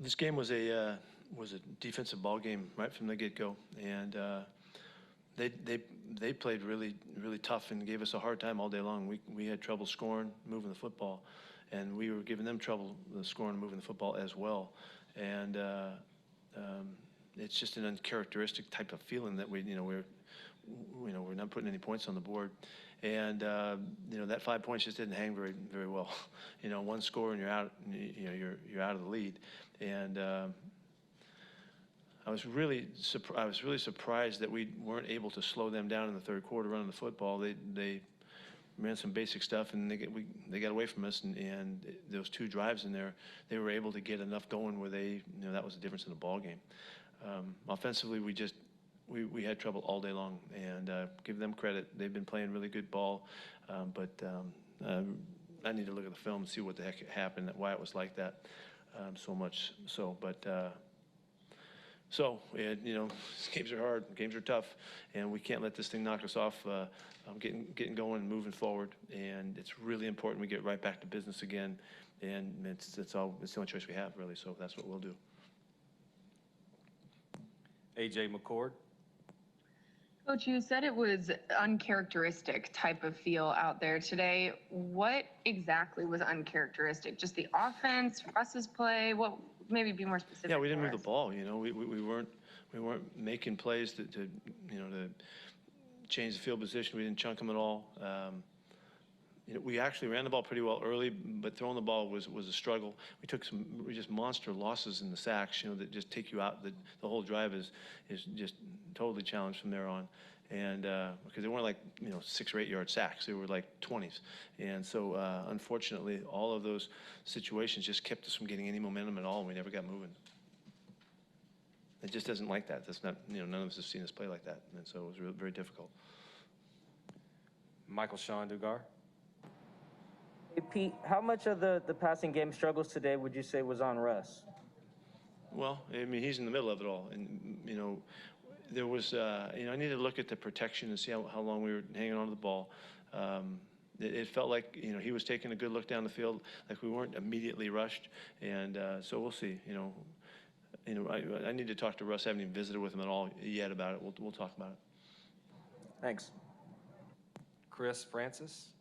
This game was a defensive ball game right from the get-go, and they played really tough and gave us a hard time all day long. We had trouble scoring, moving the football, and we were giving them trouble scoring and moving the football as well. And it's just an uncharacteristic type of feeling that we're not putting any points on the board. And that 5 points just didn't hang very well. One score and you're out. You're out of the lead. And I was really surprised that we weren't able to slow them down in the third quarter running the football. They ran some basic stuff and they got away from us. And those two drives in there, they were able to get enough going where that was the difference in the ball game. Offensively, we had trouble all day long, and give them credit. They've been playing really good ball, but I need to look at the film and see what the heck happened, why it was like that so much. Games are hard, games are tough, and we can't let this thing knock us off getting going and moving forward. And it's really important we get right back to business again, and it's the only choice we have, really, so that's what we'll do. A.J. McCord. Coach, you said it was uncharacteristic type of feel out there today. What exactly was uncharacteristic? Just the offense, Russ's play? What? Maybe be more specific. Yeah, we didn't move the ball. We weren't making plays to change the field position. We didn't chunk them at all. We actually ran the ball pretty well early, but throwing the ball was a struggle. We took some just monster losses in the sacks, that just take you out. The whole drive is just totally challenged from there on. And because they weren't like 6 or 8 yard sacks, they were like 20s. And so unfortunately, all of those situations just kept us from getting any momentum at all, and we never got moving. It just doesn't like that. That's not, none of us have seen us play like that, and so it was very difficult. Michael Sean Dugar. Hey, Pete, how much of the passing game struggles today would you say was on Russ? Well, I mean, he's in the middle of it all. And, there was, I need to look at the protection and see how long we were hanging on to the ball. It felt like, he was taking a good look down the field, like we weren't immediately rushed. And so we'll see, I need to talk to Russ. I haven't even visited with him at all yet about it. We'll talk about it. Thanks. Chris Francis.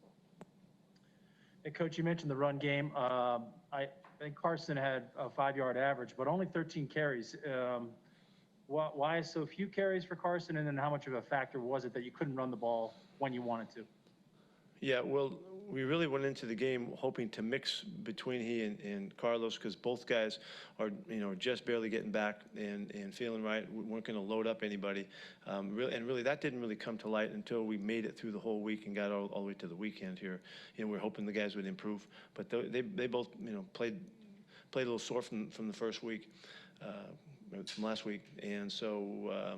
Hey, Coach, you mentioned the run game. I think Carson had a 5-yard average, but only 13 carries. Why so few carries for Carson, and then how much of a factor was it that you couldn't run the ball when you wanted to? Yeah, well, we really went into the game hoping to mix between he and Carlos, because both guys are, just barely getting back and feeling right. We weren't going to load up anybody. Really, that didn't really come to light until we made it through the whole week and got all the way to the weekend here. We're hoping the guys would improve, but they both, played a little sore from the first week, from last week, and so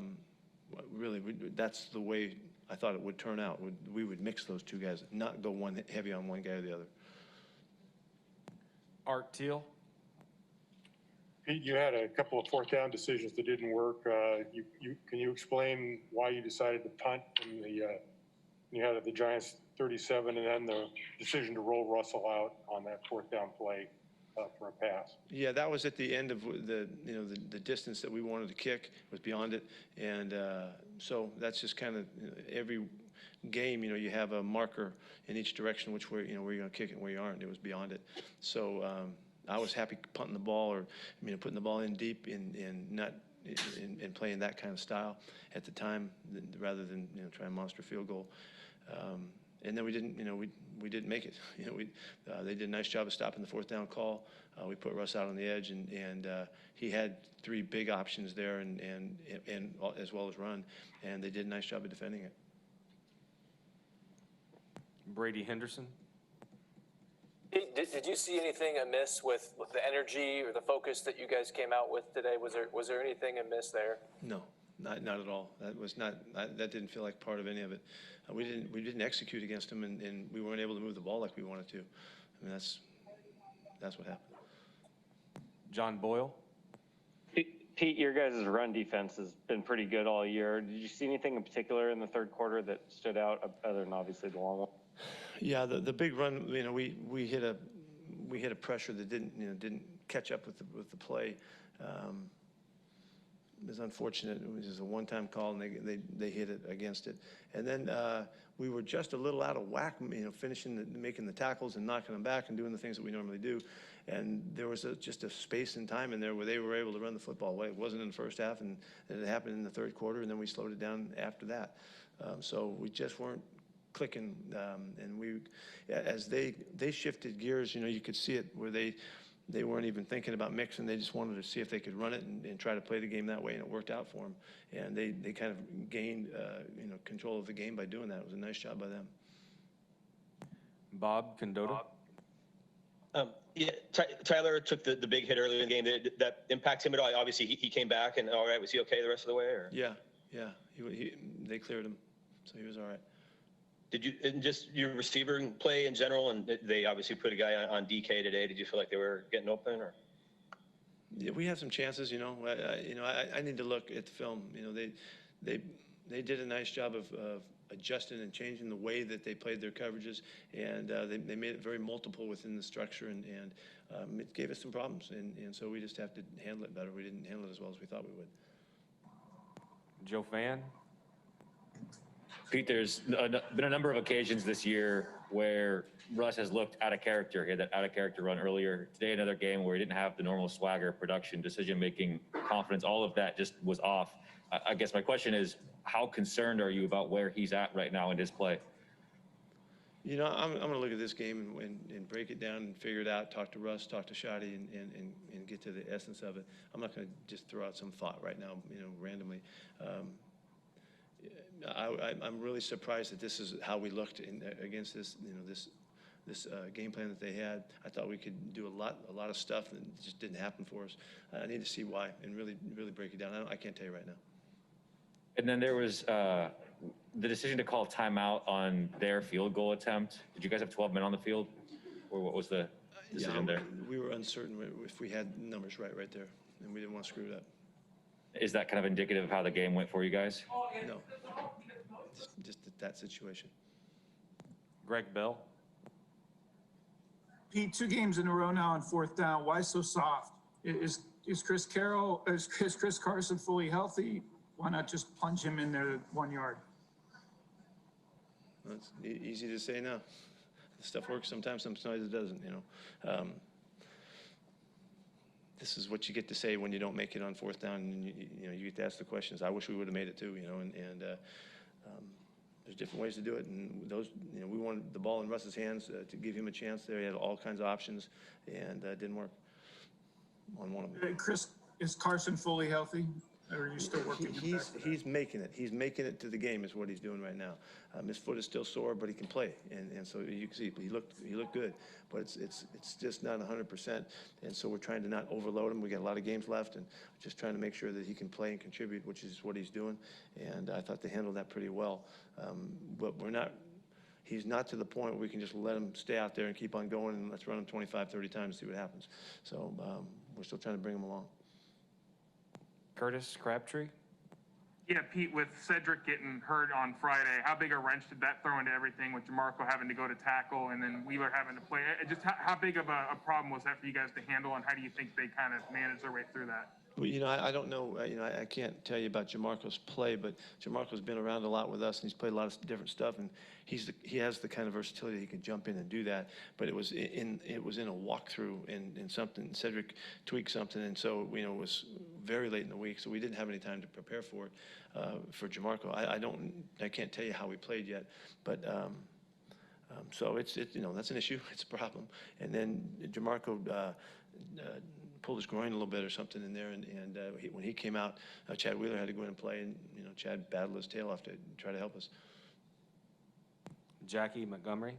really, that's the way I thought it would turn out. We would mix those two guys, not go heavy on one guy or the other. Art Teal. Pete, you had a couple of fourth down decisions that didn't work. Can you explain why you decided to punt and you had the Giants 37 and then the decision to roll Russell out on that fourth down play for a pass? Yeah, that was at the end of the distance that we wanted to kick. Was beyond it, and so that's just kind of every game. You have a marker in each direction which way where you're going to kick it and where you aren't. It was beyond it, so I was happy punting the ball, or putting the ball in deep and not in playing that kind of style at the time, rather than try a monster field goal. And then we didn't, we didn't make it. They did a nice job of stopping the fourth down call. We put Russ out on the edge, and he had 3 big options there, and as well as run, and they did a nice job of defending it. Brady Henderson. Did you see anything amiss with the energy or the focus that you guys came out with today? Was there anything amiss there? No. Not at all. That was not. That didn't feel like part of any of it. We didn't execute against them, and we weren't able to move the ball like we wanted to. I mean, that's what happened. John Boyle. Pete, your guys' run defense has been pretty good all year. Did you see anything in particular in the third quarter that stood out, other than obviously the long one? Yeah, the big run. We hit a pressure that didn't catch up with the play. It was unfortunate. It was just a one-time call, and they hit it against it. And then we were just a little out of whack, making the tackles and knocking them back and doing the things that we normally do. And there was just a space and time in there where they were able to run the football away. It wasn't in the first half, and it happened in the third quarter, and then we slowed it down after that. So we just weren't clicking. And as they shifted gears, you could see it where they weren't even thinking about mixing. They just wanted to see if they could run it and try to play the game that way, and it worked out for them. And they kind of gained control of the game by doing that. It was a nice job by them. Bob Condotta. Yeah, Tyler took the big hit earlier in the game. Did that impact him at all? Obviously, he came back, and all right, was he okay the rest of the way? Or? Yeah. They cleared him, so he was all right. Did you, and just your receiver play in general, and they obviously put a guy on DK today. Did you feel like they were getting open, or? Yeah, we had some chances. I need to look at the film. They did a nice job of adjusting and changing the way that they played their coverages, and they made it very multiple within the structure, and it gave us some problems, and so we just have to handle it better. We didn't handle it as well as we thought we would. Joe Fan. Pete, there's been a number of occasions this year where Russ has looked out of character. He had that out of character run earlier. Today, another game where he didn't have the normal swagger, production, decision-making, confidence. All of that just was off. I guess my question is, how concerned are you about where he's at right now in his play? I'm going to look at this game and break it down and figure it out, talk to Russ, talk to Shadi, and get to the essence of it. I'm not going to just throw out some thought right now, randomly. I'm really surprised that this is how we looked against this, this game plan that they had. I thought we could do a lot of stuff, and it just didn't happen for us. I need to see why and really break it down. I can't tell you right now. And then there was the decision to call timeout on their field goal attempt. Did you guys have 12 men on the field, or what was the decision there? We were uncertain if we had numbers right there, and we didn't want to screw it up. Is that kind of indicative of how the game went for you guys? No, just that situation. Greg Bell. Pete, 2 games in a row now on 4th down. Why so soft? Is Chris Carson fully healthy? Why not just plunge him in there 1 yard? Well, it's easy to say now. This stuff works sometimes it doesn't, This is what you get to say when you don't make it on 4th down, and you get to ask the questions. I wish we would have made it too, and there's different ways to do it, and those, we wanted the ball in Russ's hands to give him a chance there. He had all kinds of options, and it didn't work on one of them. Chris, is Carson fully healthy? Or are you still working? He's making it. He's making it to the game is what he's doing right now. His foot is still sore, but he can play, and so you can see he looked good, but it's just not 100%, and so we're trying to not overload him. We got a lot of games left, and just trying to make sure that he can play and contribute, which is what he's doing, and I thought they handled that pretty well. But he's not to the point where we can just let him stay out there and keep on going and let's run him 25, 30 times and see what happens. So we're still trying to bring him along. Curtis Crabtree. Yeah, Pete, with Cedric getting hurt on Friday, how big a wrench did that throw into everything with DeMarco having to go to tackle and then Wheeler having to play? Just how big of a problem was that for you guys to handle, and how do you think they kind of managed their way through that? Well, I don't know. I can't tell you about Jamarco's play, but Jamarco's been around a lot with us, and he's played a lot of different stuff, and he has the kind of versatility he can jump in and do that. But it was in a walkthrough and something. Cedric tweaked something, and so it was very late in the week, so we didn't have any time to prepare for it for Jamarco. I can't tell you how we played yet, but. So it's that's an issue. It's a problem. And then Jamarco pulled his groin a little bit or something in there, and when he came out, Chad Wheeler had to go in and play, and Chad battled his tail off to try to help us. Jackie Montgomery.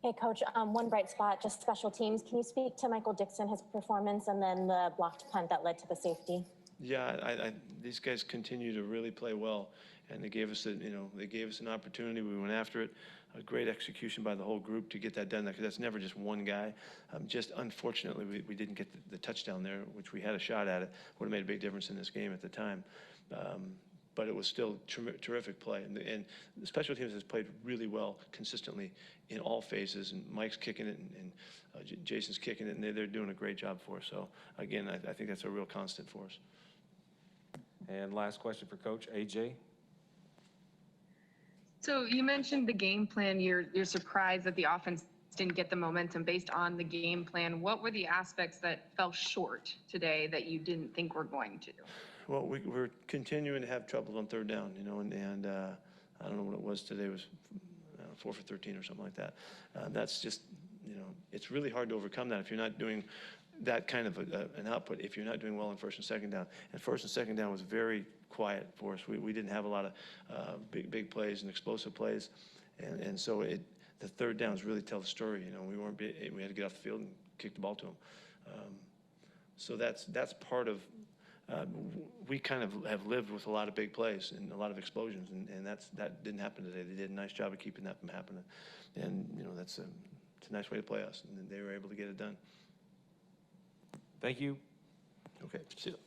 Hey, Coach, one bright spot, just special teams. Can you speak to Michael Dixon, his performance, and then the blocked punt that led to the safety? Yeah, these guys continue to really play well, and they gave us an opportunity. We went after it. A great execution by the whole group to get that done, because that's never just one guy. Just unfortunately, we didn't get the touchdown there, which we had a shot at it. Would have made a big difference in this game at the time. but it was still terrific play. And the special teams has played really well consistently in all phases, and Mike's kicking it, and Jason's kicking it, and they're doing a great job for us. So again, I think that's a real constant for us. And last question for Coach, AJ. So you mentioned the game plan. You're surprised that the offense didn't get the momentum based on the game plan. What were the aspects that fell short today that you didn't think were going to? Well, we're continuing to have trouble on third down, you know, and I don't know what it was today. It was 4 for 13 or something like that. That's just, you know, it's really hard to overcome that if you're not doing that kind of an output, if you're not doing well on first and second down. And first and second down was very quiet for us. We didn't have a lot of big plays and explosive plays. And so the third downs really tell the story. You know, we had to get off the field and kick the ball to them. So that's part of, we kind of have lived with a lot of big plays and a lot of explosions, and that didn't happen today. They did a nice job of keeping that from happening. And, you know, it's a nice way to play us, and they were able to get it done. Thank you. Okay, see you.